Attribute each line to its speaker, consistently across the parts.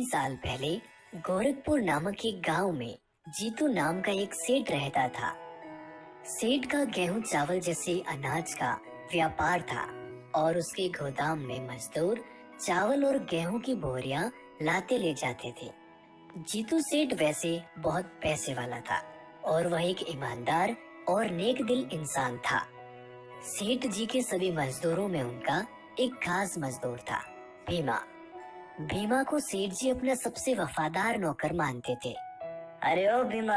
Speaker 1: साल पहले गोरखपुर नामक एक गांव में जीतू नाम का एक सेठ रहता था। सेठ का गेहूं चावल जैसे अनाज का व्यापार था और उसके गोदाम में मजदूर चावल और गेहूं की बोरियां लाते ले जाते थे। जीतू सेठ वैसे बहुत पैसे वाला था और वह एक ईमानदार और नेक दिल इंसान था। सेठ जी के सभी मजदूरों में उनका एक खास मजदूर था, भीमा। भीमा को सेठ जी अपना सबसे वफादार नौकर मानते थे।
Speaker 2: अरे ओ भीमा,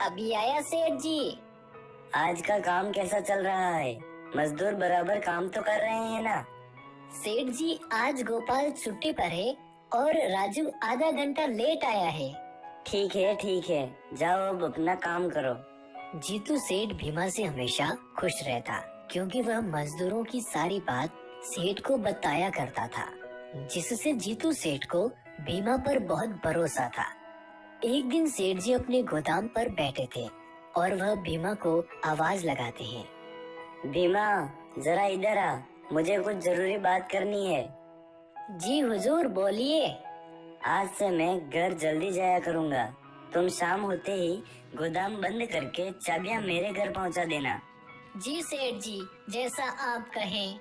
Speaker 1: अभी आया सेठ जी।
Speaker 2: आज का काम कैसा चल रहा है? मजदूर बराबर काम तो कर रहे हैं ना?
Speaker 1: सेठ जी, आज गोपाल छुट्टी पर है और राजू आधा घंटा लेट आया है।
Speaker 2: ठीक है, जाओ अब अपना काम करो।
Speaker 1: जीतू सेठ भीमा से हमेशा खुश रहता क्योंकि वह मजदूरों की सारी बात सेठ को बताया करता था, जिससे जीतू सेठ को भीमा पर बहुत भरोसा था। एक दिन सेठ जी अपने गोदाम पर बैठे थे और वह भीमा को आवाज लगाते हैं।
Speaker 2: भीमा, जरा इधर आ, मुझे कुछ जरूरी बात करनी है।
Speaker 1: जी हुजूर, बोलिए।
Speaker 2: आज से मैं घर जल्दी जाया करूँगा। तुम शाम होते ही गोदाम बंद करके चाबियाँ मेरे घर पहुँचा देना।
Speaker 1: जी सेठ जी, जैसा आप कहें।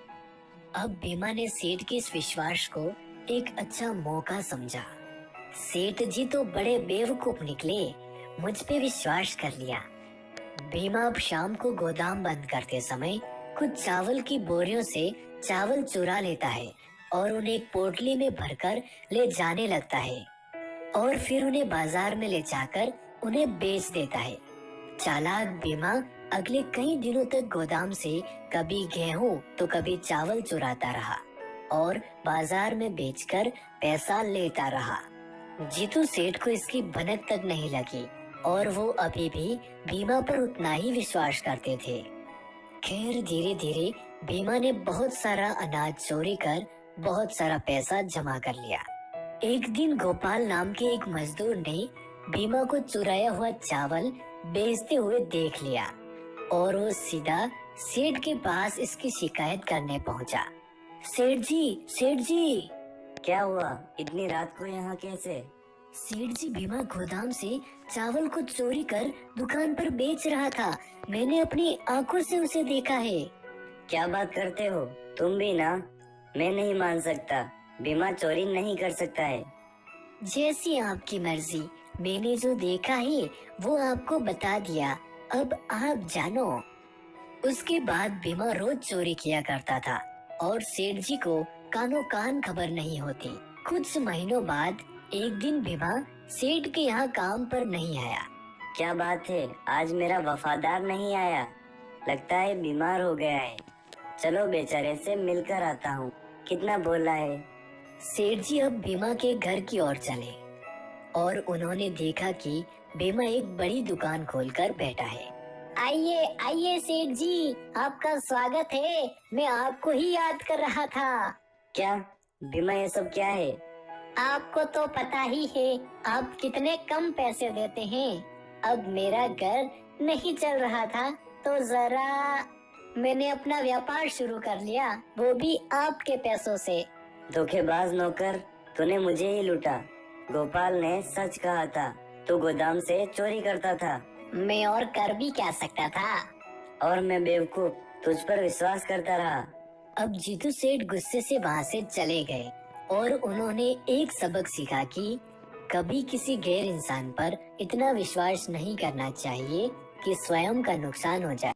Speaker 1: अब भीमा ने सेठ के इस विश्वास को एक अच्छा मौका समझा। सेठ जी तो बड़े बेवकूफ निकले, मुझ पे विश्वास कर लिया। भीमा अब शाम को गोदाम बंद करते समय कुछ चावल की बोरियों से चावल चुरा लेता है और उन्हें एक पोटली में भरकर ले जाने लगता है और फिर उन्हें बाजार में ले जाकर उन्हें बेच देता है। चालाक भीमा अगले कई दिनों तक गोदाम से कभी गेहूं तो कभी चावल चुराता रहा और बाजार में बेचकर पैसा लेता रहा। जीतू सेठ को इसकी भनक तक नहीं लगी और वो अभी भी भीमा पर उतना ही विश्वास करते थे। खैर, धीरे धीरे भीमा ने बहुत सारा अनाज चोरी कर बहुत सारा पैसा जमा कर लिया। एक दिन गोपाल नाम के एक मजदूर ने भीमा को चुराया हुआ चावल बेचते हुए देख लिया और वो सीधा सेठ के पास इसकी शिकायत करने पहुंचा। सेठ जी।
Speaker 2: क्या हुआ? इतनी रात को यहाँ कैसे?
Speaker 1: सेठ जी, भीमा गोदाम से चावल को चोरी कर दुकान पर बेच रहा था। मैंने अपनी आंखों से उसे देखा है।
Speaker 2: क्या बात करते हो? तुम भी ना? मैं नहीं मान सकता। भीमा चोरी नहीं कर सकता है।
Speaker 1: जैसी आपकी मर्जी, मैंने जो देखा है वो आपको बता दिया, अब आप जानो। उसके बाद भीमा रोज चोरी किया करता था और सेठ जी को कानो कान खबर नहीं होती। कुछ महीनों बाद एक दिन भीमा सेठ के यहाँ काम पर नहीं आया।
Speaker 2: क्या बात है, आज मेरा वफादार नहीं आया? लगता है बीमार हो गया है। चलो बेचारे से मिलकर आता हूँ। कितना बोला है?
Speaker 1: सेठ जी अब भीमा के घर की ओर चले और उन्होंने देखा कि भीमा एक बड़ी दुकान खोलकर बैठा है। आइए सेठ जी, आपका स्वागत है। मैं आपको ही याद कर रहा था।
Speaker 2: क्या भीमा, ये सब क्या है?
Speaker 1: आपको तो पता ही है आप कितने कम पैसे देते हैं। अब मेरा घर नहीं चल रहा था तो जरा मैंने अपना व्यापार शुरू कर लिया, वो भी आपके पैसों से।
Speaker 2: धोखेबाज नौकर, तूने मुझे ही लूटा। गोपाल ने सच कहा था, तू गोदाम से चोरी करता था।
Speaker 1: मैं और कर भी क्या सकता था?
Speaker 2: और मैं बेवकूफ तुझ पर विश्वास करता रहा।
Speaker 1: अब जीतू सेठ गुस्से से वहाँ से चले गए और उन्होंने एक सबक सीखा कि कभी किसी गैर इंसान पर इतना विश्वास नहीं करना चाहिए कि स्वयं का नुकसान हो जाए।